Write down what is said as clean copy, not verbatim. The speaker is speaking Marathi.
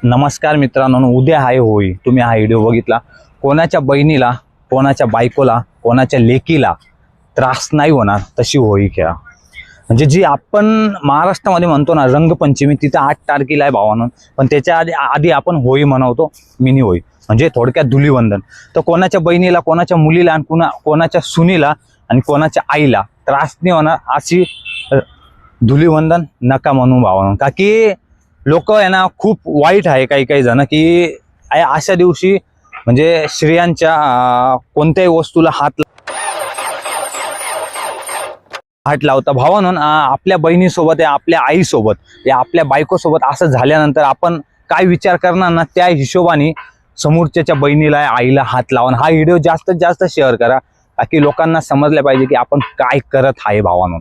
नमस्कार मित्रांनो, उद्या आहे होळी. तुम्ही हा व्हिडिओ बघितला. कोणाच्या बहिणीला, कोणाच्या बायकोला, कोणाच्या लेकीला त्रास नाही होणार तशी होळी खेळा. म्हणजे जी आपण महाराष्ट्रामध्ये म्हणतो ना रंगपंचमी, तिथं 8 तारखेला आहे भावानं, पण त्याच्या आधी आपण होळी मनवतो, मिनी होळी. म्हणजे थोडक्यात धुलीवंदन. तर कोणाच्या बहिणीला, कोणाच्या मुलीला आणि कोणाच्या सुनीला आणि कोणाच्या आईला त्रास नाही होणार अशी धुलीवंदन नका म्हणू भावानं. का की लोक आहे ना खूप वाईट आहे काही काही जण की अशा दिवशी म्हणजे स्त्रियांच्या कोणत्याही वस्तूला हात लावता. भावानं आपल्या बहिणीसोबत या आपल्या आईसोबत या आपल्या बायकोसोबत असं झाल्यानंतर आपण काय विचार करणार ना, त्या हिशोबाने समोरच्या बहिणीला आईला हात लावून हा व्हिडिओ जास्तीत जास्त शेअर करा, ताकी लोकांना समजलं पाहिजे की आपण काय करत आहे भावानं.